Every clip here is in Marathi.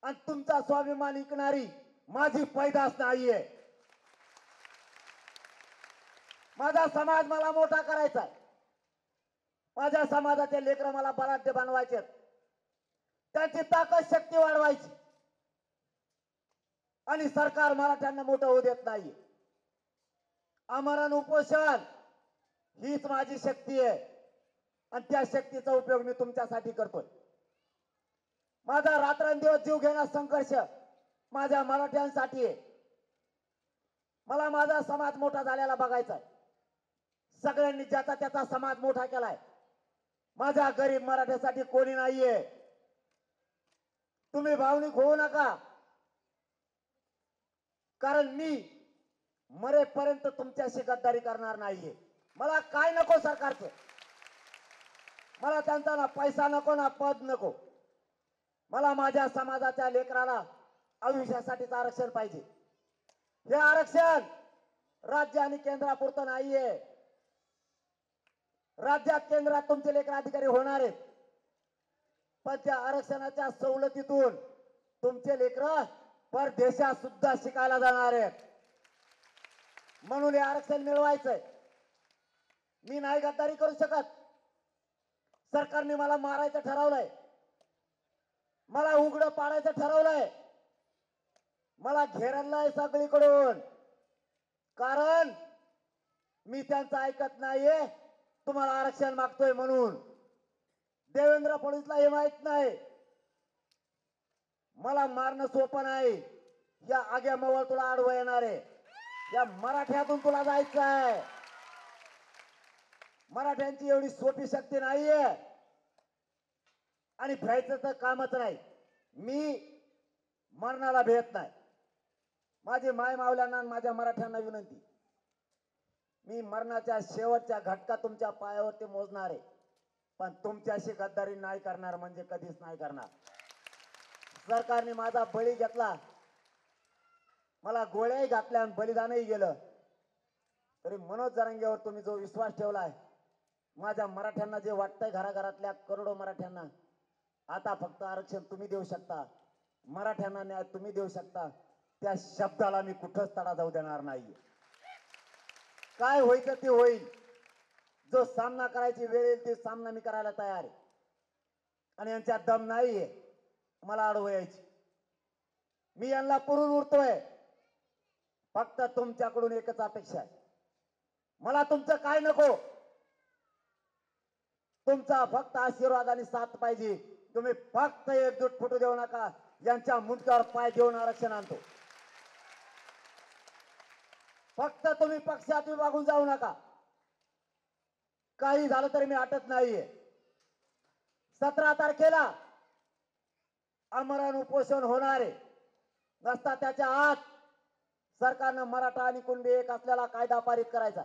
आणि तुमचा स्वाभिमान विकणारी माझी पैदास नाहीये. माझा समाज मला मोठा करायचा आहे. माझ्या समाजाचे लेकरं मला बलाढ्य बनवायचे, त्यांची ताकद शक्ती वाढवायची आणि सरकार मराठ्यांना मोठं होऊ देत नाही. आमरण उपोषण हीच माझी शक्ती आहे आणि त्या शक्तीचा उपयोग मी तुमच्यासाठी करतोय. माझा रात्रंदिवस जीव घेणा संघर्ष माझ्या मराठ्यांसाठी आहे. मला माझा समाज मोठा झालेला बघायचा आहे. सगळ्यांनी ज्याचा त्याचा समाज मोठा केलाय. माझ्या गरीब मराठ्यासाठी कोणी नाहीये. तुम्ही भावनिक होऊ नका, कारण मी मरेपर्यंत तुमच्याशी गद्दारी करणार नाहीये. मला काय नको सरकारचं, मला त्यांचा ना पैसा नको ना पद नको. मला माझ्या समाजाच्या लेकराला आयुष्यासाठीच आरक्षण पाहिजे. हे आरक्षण राज्य आणि केंद्रापुरतं नाहीये. राज्यात केंद्रात तुमचे लेकर अधिकारी होणार आहेत, पण त्या आरक्षणाच्या सवलतीतून तुमचे लेकर परदेशात सुद्धा शिकायला जाणार आहेत. म्हणून हे आरक्षण मिळवायचंय. मी नाही गद्दारी करू शकत. सरकारने मला मारायचं ठरवलंय, मला उघडं पाडायचं ठरवलंय, मला घेरलंय सगळीकडून, कारण मी त्यांचं ऐकत नाहीये. तुम्हाला आरक्षण मागतोय म्हणून. देवेंद्र फडणवीसला हे माहित नाही मला मारणं सोपं नाही. या आग्या मवळ तुला आडवं येणार आहे. या मराठ्यातून तुला जायचं आहे. मराठ्यांची एवढी सोपी शक्ती नाहीये आणि भ्यायचं तर कामच नाही. मी मरणाला भेट नाही. माझी माय मावल्यांना माझ्या मराठ्यांना विनंती, मी मरणाच्या शेवटच्या घटका तुमच्या पायावरती मोजणार आहे, पण तुमच्याशी गद्दारी नाही करणार, म्हणजे कधीच नाही करणार. सरकारने माझा बळी घेतला, मला गोळ्याही घातल्या आणि बलिदानही गेलं, तरी मनोज जरांगेवर तुम्ही जो विश्वास ठेवलाय, माझ्या मराठ्यांना जे वाटतंय, घराघरातल्या करोडो मराठ्यांना, आता फक्त आरक्षण तुम्ही देऊ शकता, मराठ्यांना न्याय तुम्ही देऊ शकता, त्या शब्दाला मी कुठंच तडा जाऊ देणार नाही. काय होईल ते होईल. जो सामना करायची वेळ येईल ते सामना मी करायला तयार आहे आणि यांच्यात दम नाहीये मला अडवू यायची. मी यांना पुरून उरतोय. फक्त तुमच्याकडून एकच अपेक्षा आहे, मला तुमचं काय नको, तुमचा फक्त आशीर्वाद आणि साथ पाहिजे. तुम्ही फक्त एकजूट फुटू देऊ नका. यांच्या मुंडक्यावर पाय देऊन आरक्षण आणतो. फक्त तुम्ही पक्षात विभागून जाऊ नका. काही झालं तरी मी हटत नाहीये. 17 तारखेला आमरण उपोषण होणार आहे. नसता त्याच्या आत सरकारनं मराठा आणि कुणबी एक असलेला कायदा पारित करायचा.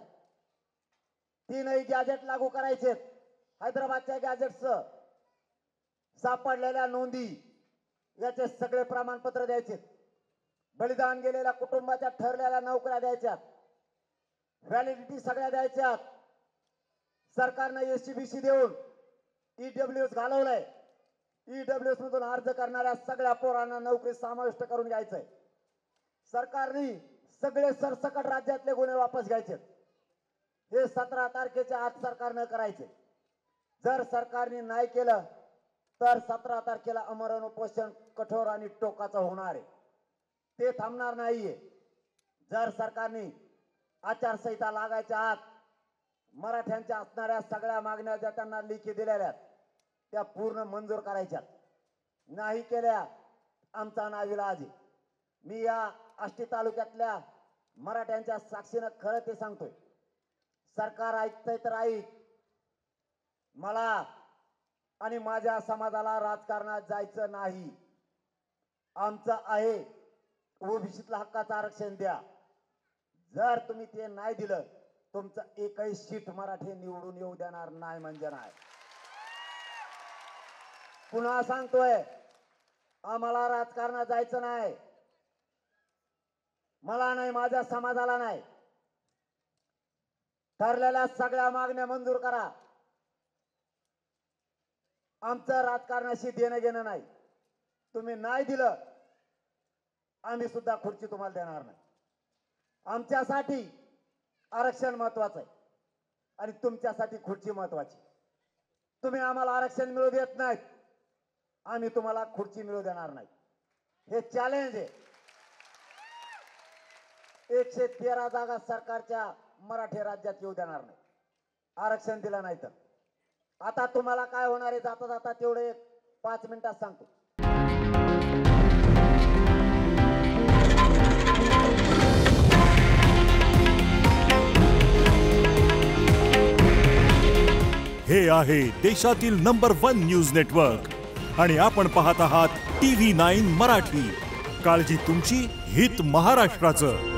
3ही गॅजेट लागू करायचे. हैदराबादच्या गॅजेटचं सापडलेल्या नोंदी याचे सगळे प्रमाणपत्र द्यायचे. बलिदान गेलेल्या कुटुंबाच्या ठरलेल्या नोकऱ्या द्यायच्या. व्हॅलिडिटी सगळ्या द्यायच्या. सरकारनं एससीबीसी देऊन ईडब्ल्यूएस घालवलंय. ईडब्ल्यूएस मधून अर्ज करणाऱ्या सगळ्या पोरांना नोकरी समाविष्ट करून घ्यायचंय. सरकारने सगळे सरसकट राज्यातले गुन्हे वापस घ्यायचे. हे 17 तारखेच्या आत सरकारनं करायचे. जर सरकारने नाही केलं तर 17 तारखेला आमरण उपोषण कठोर आणि टोकाचं होणार आहे. ते थांबणार नाहीये. जर सरकारने आचारसंहिता लागायच्या आत मराठ्यांच्या असणाऱ्या सगळ्या मागण्या ज्या त्यांना लेखी दिलेल्या त्या पूर्ण मंजूर करायच्या, नाही केल्या आमचा नाविलाज आहे. मी या आष्टी तालुक्यातल्या मराठ्यांच्या साक्षीनं खरं ते सांगतोय. सरकार ऐकतंय तर ऐक. मला आणि माझ्या समाजाला राजकारणात जायचं नाही. आमचं आहे ओबीसीतला हक्काचं आरक्षण द्या. जर तुम्ही ते नाही दिलं तुमचं एकही सीट मराठी निवडून येऊ देणार नाही म्हणजे नाही. पुन्हा सांगतोय, आम्हाला राजकारणात जायचं नाही. मला नाही, माझ्या समाजाला नाही. ठरलेल्या सगळ्या मागण्या मंजूर करा. आमचं राजकारणाशी देणं घेणं नाही. तुम्ही नाही दिलं आम्ही सुद्धा खुर्ची तुम्हाला देणार नाही. आमच्यासाठी आरक्षण महत्वाचं आहे आणि तुमच्यासाठी खुर्ची महत्वाची. तुम्ही आम्हाला आरक्षण मिळू देत नाहीत, आम्ही तुम्हाला खुर्ची मिळू देणार नाही. हे चॅलेंज आहे. 113 जागा सरकारच्या मराठी राज्यात येऊ देणार नाही आरक्षण दिलं नाही तर. आता तुम्हाला काय होणार आहे जाता जाता तेवढे 5 मिनिटात सांगतो. हे आहे देशातील नंबर 1 न्यूज नेटवर्क आणि आपण पाहत आहात TV9 मराठी. काळजी तुमची, हित महाराष्ट्राचं.